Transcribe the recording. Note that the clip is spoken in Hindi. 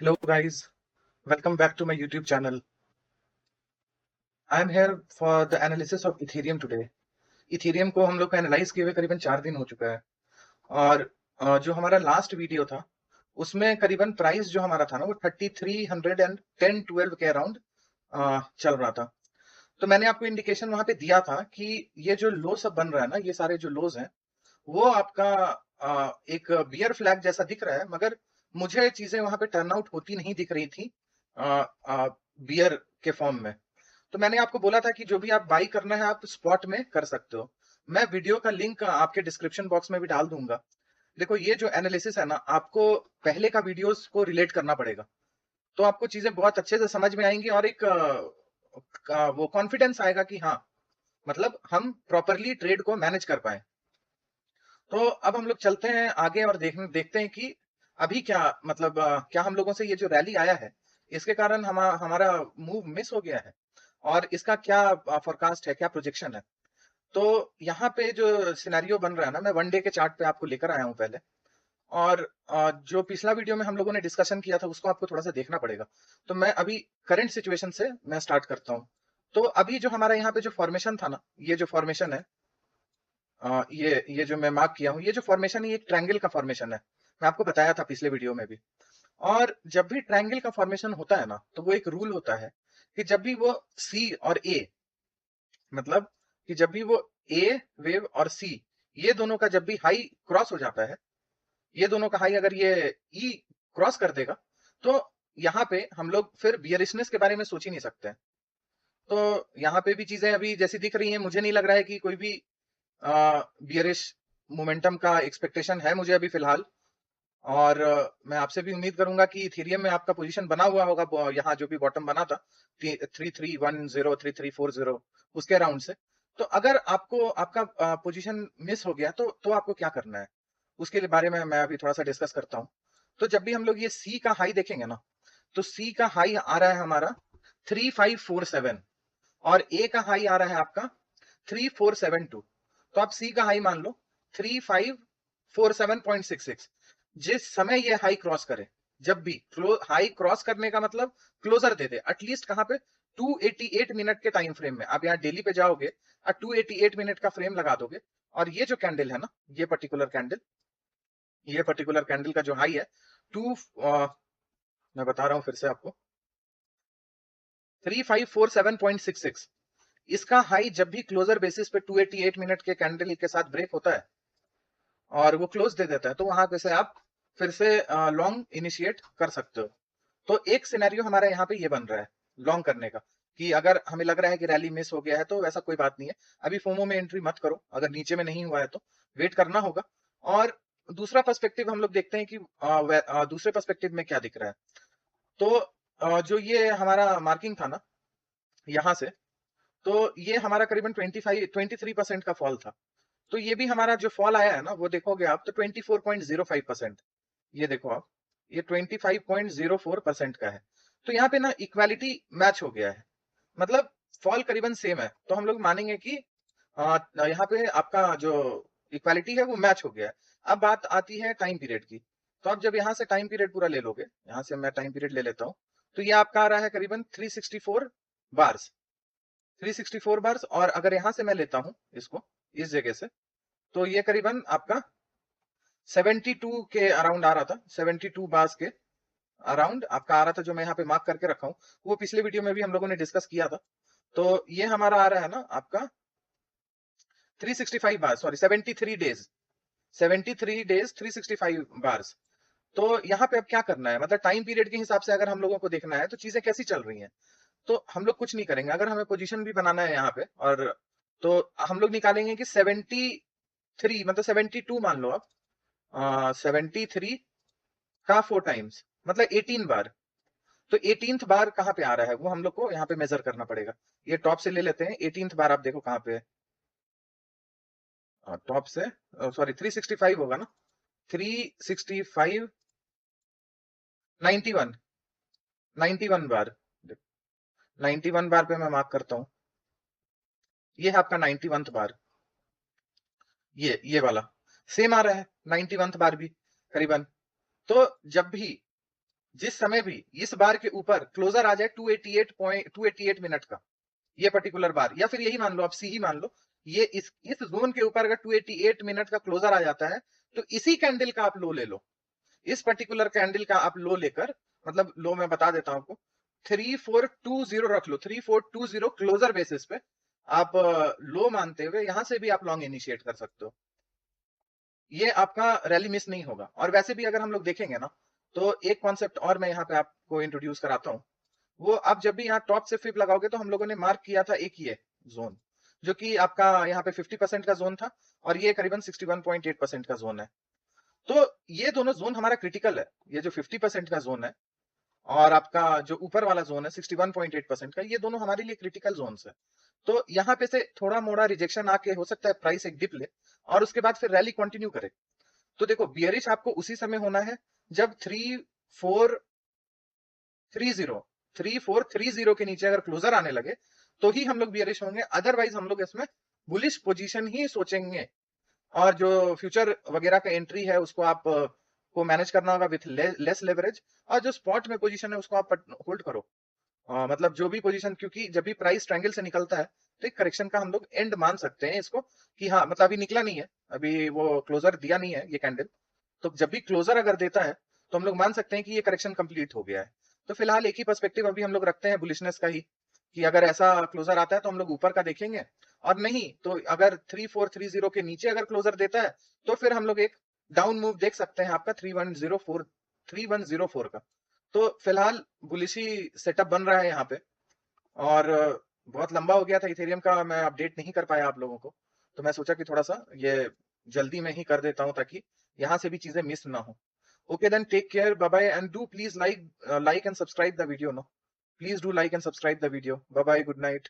Hello guys, welcome back to my YouTube channel. I am here for the analysis of Ethereum today. Ethereum को हम लोग का एनालाइज किए हुए करीबन 4 दिन हो चुका है और जो हमारा लास्ट वीडियो था उसमें करीबन प्राइस जो हमारा था ना वो 3310-12 के अराउंड चल रहा था। तो मैंने आपको इंडिकेशन वहां पे दिया था कि ये जो लो सब बन रहा है ना, ये सारे जो लोज हैं वो आपका एक बियर फ्लैग जैसा दिख रहा है, मगर मुझे चीजें वहां पे टर्न आउट होती नहीं दिख रही थी बियर के फॉर्म में। तो मैंने आपको बोला था कि जो भी आप बाई करना है आप स्पॉट में कर सकते हो। मैं वीडियो का लिंक आपके डिस्क्रिप्शन बॉक्स में भी डाल दूंगा। देखो, ये जो एनालिसिस है ना, आपको पहले का वीडियोस को रिलेट करना पड़ेगा, तो आपको चीजें बहुत अच्छे से समझ में आएंगी और एक वो कॉन्फिडेंस आएगा कि हाँ, मतलब हम प्रॉपरली ट्रेड को मैनेज कर पाए। तो अब हम लोग चलते हैं आगे और देखते हैं कि अभी क्या, मतलब क्या हम लोगों से ये जो रैली आया है इसके कारण हमारा मूव मिस हो गया है और इसका क्या फोरकास्ट है, क्या प्रोजेक्शन है। तो यहाँ पे जो सिनेरियो बन रहा है ना, मैं वन डे के चार्ट पे आपको लेकर आया हूँ पहले। और जो पिछला वीडियो में हम लोगों ने डिस्कशन किया था उसको आपको थोड़ा सा देखना पड़ेगा। तो मैं अभी करंट सिचुएशन से मैं स्टार्ट करता हूँ। तो अभी जो हमारा यहाँ पे जो फॉर्मेशन था ना, ये जो फॉर्मेशन है, ये जो मैं मार्क किया हूँ, ये जो फॉर्मेशन है ये एक ट्रायंगल का फॉर्मेशन है। मैं आपको बताया था पिछले वीडियो में भी। और जब भी ट्रायंगल का फॉर्मेशन होता है ना, तो वो एक रूल होता है कि जब भी वो सी और ए, मतलब कि जब भी वो ए वेव और सी, ये दोनों का जब भी हाई क्रॉस हो जाता है, ये दोनों का हाई अगर ये ई क्रॉस कर देगा, तो यहाँ पे हम लोग फिर बियरिशनेस के बारे में सोच ही नहीं सकते हैं। तो यहाँ पे भी चीजें अभी जैसी दिख रही हैं, मुझे नहीं लग रहा है कि कोई भी बियरिश मोमेंटम का एक्सपेक्टेशन है मुझे अभी फिलहाल। और मैं आपसे भी उम्मीद करूंगा कि इथेरियम में आपका पोजीशन बना हुआ होगा, यहाँ जो भी बॉटम बना था 3310 3340 उसके अराउंड से। तो अगर आपको आपका पोजीशन मिस हो गया तो आपको क्या करना है, उसके बारे में मैं अभी थोड़ा सा डिस्कस करता हूँ। तो जब भी हम लोग ये सी का हाई देखेंगे ना, तो सी का हाई आ रहा है हमारा 3547 और ए का हाई आ रहा है आपका 3472। तो आप सी का हाई मान लो 3547.66। जिस समय ये हाई क्रॉस करे, जब भी हाई क्रॉस करने का मतलब क्लोजर दे दे एटलीस्ट कहां पे, 288 मिनट के टाइम फ्रेम में। आप यहाँ डेली पे जाओगे और 288 मिनट का फ्रेम लगा दोगे, और ये जो कैंडल है ना, ये पर्टिकुलर कैंडल का जो हाई है टू मैं बता रहा हूं फिर से आपको, 3547.66। इसका हाई जब भी क्लोजर बेसिस पे 288 मिनट के कैंडल के साथ ब्रेक होता है और वो क्लोज दे देता है, तो वहां पे से आप फिर से लॉन्ग इनिशिएट कर सकते हो। तो एक सिनेरियो हमारा यहाँ पे ये बन रहा है लॉन्ग करने का, कि अगर हमें लग रहा है कि रैली मिस हो गया है तो वैसा कोई बात नहीं है, अभी फोमो में एंट्री मत करो। अगर नीचे में नहीं हुआ है तो वेट करना होगा। और दूसरा पर्सपेक्टिव हम लोग देखते हैं कि दूसरे पर्सपेक्टिव में क्या दिख रहा है। तो जो ये हमारा मार्किंग था ना यहाँ से, तो ये हमारा करीबन 23% का फॉल था। तो ये भी हमारा जो फॉल आया है ना, वो देखोगे आप तो 24.05%। ये देखो आप, ये 25.04% का है। तो यहाँ पे ना इक्वालिटी मैच हो गया है, मतलब फॉल करीबन सेम है। तो हम लोग मानेंगे कि यहाँ पे आपका जो इक्वालिटी है वो मैच हो गया है। अब बात आती है टाइम पीरियड की। तो आप जब यहाँ से टाइम पीरियड पूरा ले लोगे, यहाँ से मैं टाइम पीरियड ले लेता हूँ, तो ये आपका आ रहा है करीबन 364 बार्स, 364 बार्स। और अगर यहां से मैं लेता हूं इसको, इस जगह से, तो ये करीबन आपका 72 के अराउंड आ रहा था, 72 बार्स के अराउंड आपका आ रहा था, जो मैं यहाँ पे मार्क करके रखा हूं। वो पिछले वीडियो में भी हम लोगों ने डिस्कस किया था। तो ये हमारा आ रहा है ना आपका 365 बार, सॉरी 73 डेज, 73 डेज 365 बार्स। तो यहाँ पे अब क्या करना है, मतलब टाइम पीरियड के हिसाब से अगर हम लोगों को देखना है तो चीजें कैसी चल रही हैं। तो हम लोग कुछ नहीं करेंगे, अगर हमें पोजीशन भी बनाना है यहाँ पे, और तो हम लोग निकालेंगे कि 73 मतलब 72 मान लो आप, 73 का 4 टाइम्स मतलब 18 बार। तो 18th बार कहाँ पे आ रहा है वो हम लोग को यहाँ पे मेजर करना पड़ेगा। ये टॉप से ले लेते हैं, 18th बार आप देखो कहाँ पे है। टॉप से, सॉरी 365 होगा ना, 365, 91, 91 बार, 91 बार पे मैं मार्क करता हूँ। ये है आपका 91th बार, ये वाला सेम आ रहा है 91th बार भी करीबन। तो जिस समय भी इस बार के ऊपर क्लोजर आ जाए 288 मिनट का, ये पर्टिकुलर बार, या फिर यही मान लो, आप सी ही मान लो, ये इस जोन के ऊपर अगर 288 मिनट का क्लोजर आ जाता है, तो इसी कैंडल का आप लो ले लो, इस पर्टिकुलर कैंडल का आप लो लेकर, मतलब लो मैं बता देता हूं आपको, 3420 रख लो, 3420 क्लोजर बेसिस पे आप लो मानते हुए यहां से भी आप लॉन्ग इनिशिएट कर सकते हो। ये आपका रैली मिस नहीं होगा। और वैसे भी अगर हम लोग देखेंगे ना, तो एक कॉन्सेप्ट और मैं यहाँ पे आपको इंट्रोड्यूस कराता हूँ। वो आप जब भी यहाँ टॉप से फ्लिप लगाओगे, तो हम लोगों ने मार्क किया था एक ये जोन, जो कि आपका यहाँ पे 50% का जोन था, और ये करीबन 61.8% का जोन है। तो ये दोनों जोन हमारा क्रिटिकल है। ये जो 50% का जोन है और आपका जो ऊपर वाला जोन है 61.8% का, ये दोनों हमारे लिए क्रिटिकल जोन है। तो यहाँ पे से थोड़ा मोड़ा रिजेक्शन आके हो सकता है प्राइस एक डिप ले, और उसके बाद फिर रैली कंटिन्यू करे। तो देखो, बियरिश आपको उसी समय होना है जब 3430 के नीचे अगर क्लोजर आने लगे, तो ही हम लोग बियरिश होंगे। अदरवाइज हम लोग इसमें बुलिश पोजीशन ही सोचेंगे। और जो फ्यूचर वगैरह का एंट्री है, उसको आप को मैनेज करना होगा विथ लेस लेवरेज। और जो स्पॉट में पोजीशन है, उसको आप होल्ड करो। मतलब जो भी पोजीशन, क्योंकि जब भी प्राइस ट्रायंगल से निकलता है, तो एक करेक्शन का हम लोग एंड मान सकते हैं इसको, कि हाँ मतलब अभी निकला नहीं है, अभी वो क्लोजर दिया नहीं है ये कैंडल। तो जब भी क्लोजर अगर देता है, तो हम लोग मान सकते हैं कि ये करेक्शन कंप्लीट हो गया है। तो फिलहाल एक ही पर्सपेक्टिव अभी हम लोग रखते हैं बुलिशनेस का ही, कि अगर ऐसा क्लोजर आता है तो हम लोग ऊपर का देखेंगे, और नहीं तो अगर 3430 के नीचे अगर क्लोजर देता है, तो फिर हम लोग एक डाउन मूव देख सकते हैं आपका 3104 का। तो फिलहाल बुलिशी सेटअप बन रहा है यहाँ पे। और बहुत लंबा हो गया था इथेरियम का, मैं अपडेट नहीं कर पाया आप लोगों को, तो मैं सोचा कि थोड़ा सा ये जल्दी में ही कर देता हूँ, ताकि यहाँ से भी चीजें मिस ना हो। Okay then, take care, bye bye, and do please like and subscribe the video no, please do like and subscribe the video. Bye bye, good night.